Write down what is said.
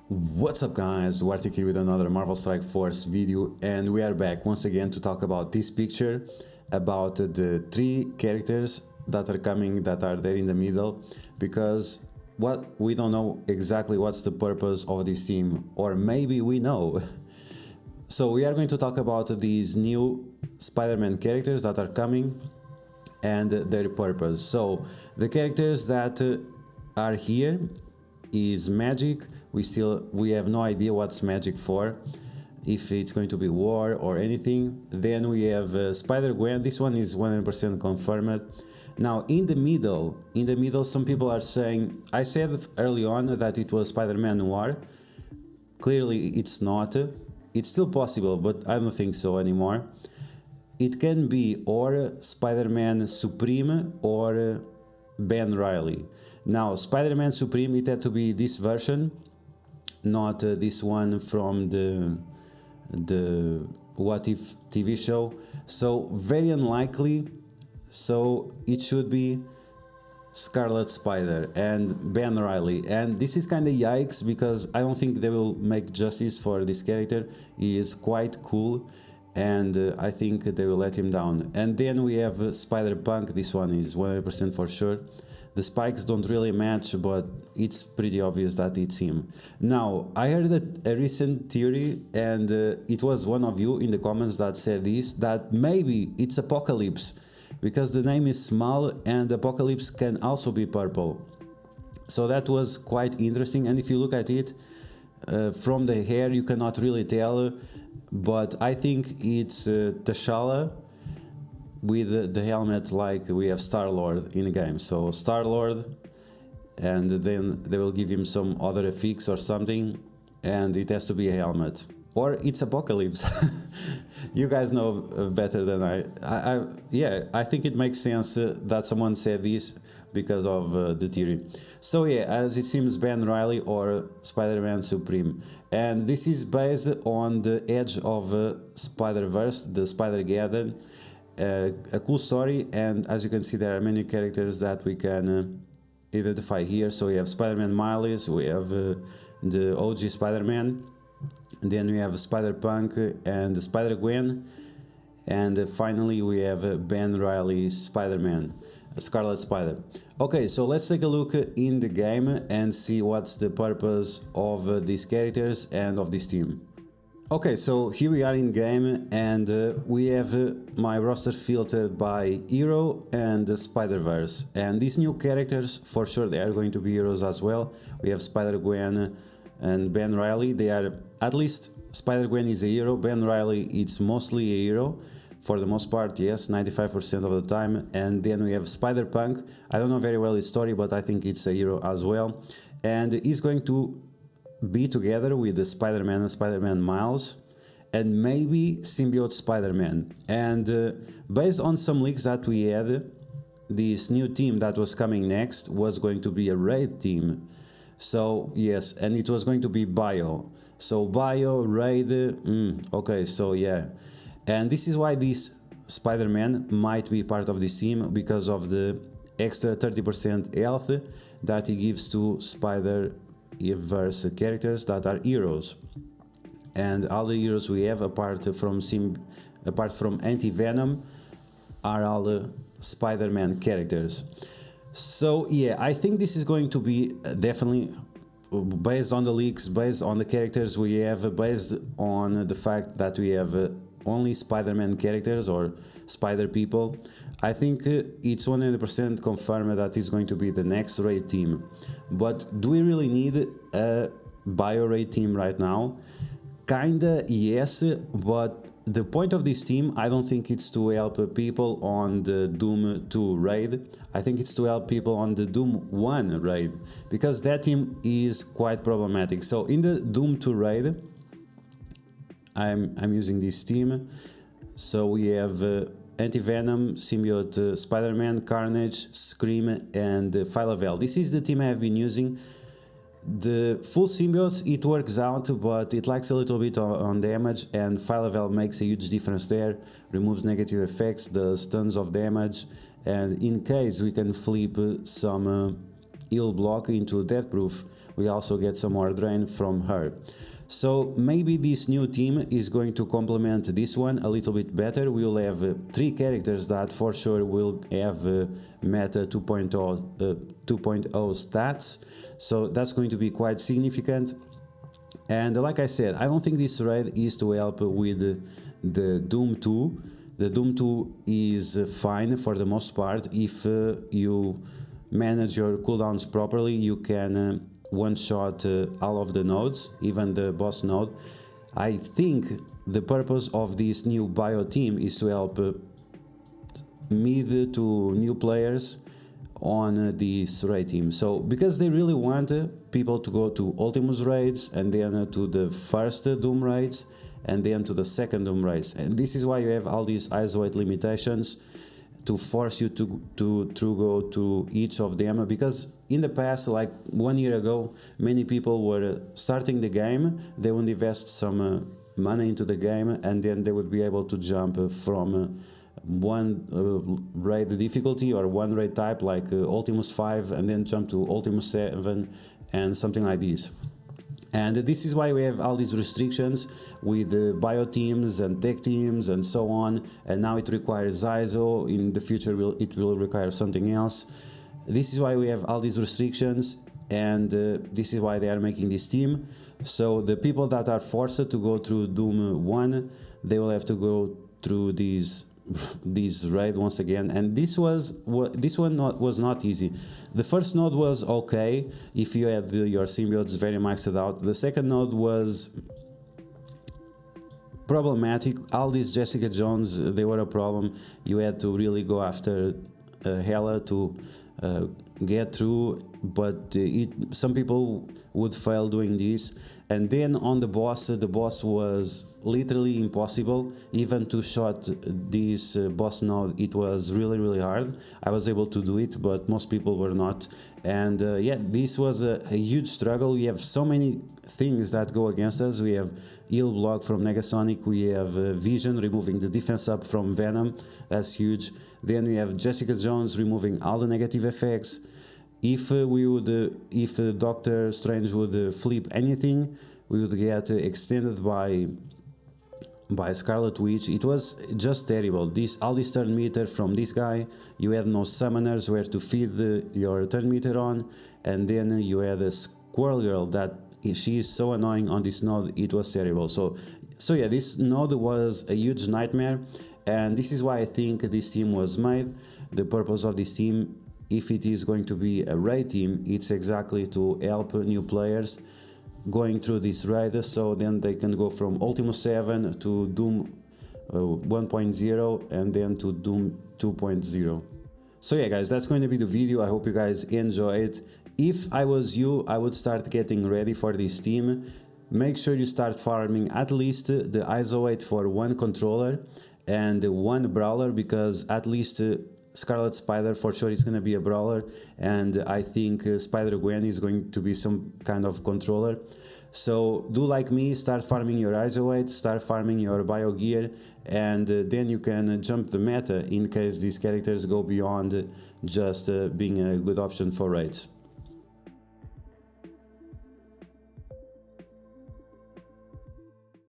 What's up guys, Duarte here with another Marvel Strike Force video, and we are back once again to talk about this picture, about the three characters that are coming, that are there in the middle, because we don't know exactly what's the purpose of this team, or maybe we know. So we are going to talk about these new Spider-Man characters that are coming and their purpose. So the characters that are here is Magic. We have no idea what's Magic for, if it's going to be war or anything. Then we have Spider-Gwen. This one is 100% confirmed. Now in the middle, some people are saying, I said early on that it was Spider-Man Noir. Clearly it's not. It's still possible, but I don't think so anymore. It can be or Spider-Man Supreme or Ben Reilly. Now Spider-Man Supreme, it had to be this version, not this one from the What If TV show. So very unlikely. So it should be Scarlet Spider and Ben Reilly, and this is kind of yikes because I don't think they will make justice for this character. He is quite cool, and I think they will let him down. And then we have Spider-Punk. This one is 100% for sure. The spikes don't really match, but it's pretty obvious that it's him. Now, I heard a recent theory, and it was one of you in the comments that said this, that maybe it's Apocalypse, because the name is small and Apocalypse can also be purple. So that was quite interesting, and if you look at it from the hair you cannot really tell, but I think it's T'Challa with the helmet, like we have Star-Lord in the game. So Star-Lord, and then they will give him some other affix or something, and it has to be a helmet. Or it's Apocalypse. You guys know better than yeah, I think it makes sense that someone said this because of the theory. So yeah, as it seems, Ben Reilly or Spider-Man Supreme. And this is based on the edge of Spider-Verse, the Spidergeddon. A cool story, and as you can see, there are many characters that we can identify here. So we have Spider-Man Miles, we have the OG Spider-Man, and then we have Spider-Punk and Spider-Gwen, and finally we have Ben Reilly's Spider-Man, Scarlet Spider. Okay, so let's take a look in the game and see what's the purpose of these characters and of this team. Okay, so here we are in game, and we have my roster filtered by hero and Spider-Verse, and these new characters, for sure they are going to be heroes as well. We have Spider-Gwen and Ben Reilly. They are, at least Spider-Gwen is a hero, Ben Reilly it's mostly a hero, for the most part, yes, 95% of the time. And then we have Spider-Punk. I don't know very well his story, but I think it's a hero as well, and he's going to be together with the Spider-Man and Spider-Man Miles, and maybe Symbiote Spider-Man. And based on some leaks that we had, this new team that was coming next was going to be a raid team. So yes, and it was going to be Bio. So Bio, raid, okay, so yeah. And this is why this Spider-Man might be part of this team, because of the extra 30% health that he gives to Spider-Verse characters that are heroes. And all the heroes we have, apart from Anti-Venom, are all the Spider-Man characters. So yeah, I think this is going to be definitely, based on the leaks, based on the characters we have, based on the fact that we have only Spider-Man characters or Spider people, I think it's 100% confirmed that it's going to be the next raid team. But do we really need a Bio raid team right now? Kinda yes, but the point of this team, I don't think it's to help people on the Doom 2 raid. I think it's to help people on the Doom 1 raid, because that team is quite problematic. So in the Doom 2 raid, I'm using this team. So we have Anti-Venom, Symbiote, Spider-Man, Carnage, Scream, and Phyla-Vell. This is the team I have been using. The full symbiotes, it works out, but it lacks a little bit on damage, and Phyla-Vell makes a huge difference there, removes negative effects, does tons of damage, and in case we can flip some heal block into Death Proof, we also get some more drain from her. So maybe this new team is going to complement this one a little bit better. We will have 3 characters that for sure will have meta 2.0 stats, so that's going to be quite significant. And like I said, I don't think this raid is to help with the Doom 2. The Doom 2 is fine for the most part. If you manage your cooldowns properly, you can one-shot all of the nodes, even the boss node. I think the purpose of this new bio team is to help mid to new players on this raid team. So because they really want people to go to Ultimus raids, and then to the first Doom raids, and then to the second Doom raids. And this is why you have all these isolate limitations to force you to go to each of them, because in the past, like 1 year ago, many people were starting the game, they would invest some money into the game, and then they would be able to jump from one raid difficulty or one raid type like Ultimus 5, and then jump to Ultimus 7 and something like this. And this is why we have all these restrictions with bio teams and tech teams and so on, and now it requires ISO. In the future it will require something else. This is why we have all these restrictions, and this is why they are making this team. So the people that are forced to go through Doom 1, they will have to go through this raid once again. And this one was not easy. The first node was okay if you had your symbiotes very maxed out. The second node was problematic. All these Jessica Jones, they were a problem. You had to really go after Hela to get through, but some people would fail doing this. And then on the boss was literally impossible. Even to shot this boss node, it was really hard. I was able to do it, but most people were not. And yeah, this was a huge struggle. We have so many things that go against us. We have heal block from Negasonic, we have Vision removing the defense up from Venom, that's huge. Then we have Jessica Jones removing all the negative effects. If Doctor Strange would flip anything, we would get extended by Scarlet Witch. It was just terrible. All this turn meter from this guy, you had no summoners where to feed your turn meter on, and then you had a Squirrel Girl that she is so annoying on this node. It was terrible. So yeah, this node was a huge nightmare, and this is why I think this team was made. The purpose of this team, if it is going to be a raid team, it's exactly to help new players going through this raid, so then they can go from Ultimus 7 to Doom 1.0 and then to Doom 2.0. So yeah guys, that's going to be the video. I hope you guys enjoy it. If I was you, I would start getting ready for this team. Make sure you start farming at least the ISO 8 for one controller and one brawler, because at least Scarlet Spider for sure is going to be a brawler, and I think Spider-Gwen is going to be some kind of controller. So do like me, start farming your ISO 8, start farming your bio gear, and then you can jump the meta in case these characters go beyond just being a good option for raids.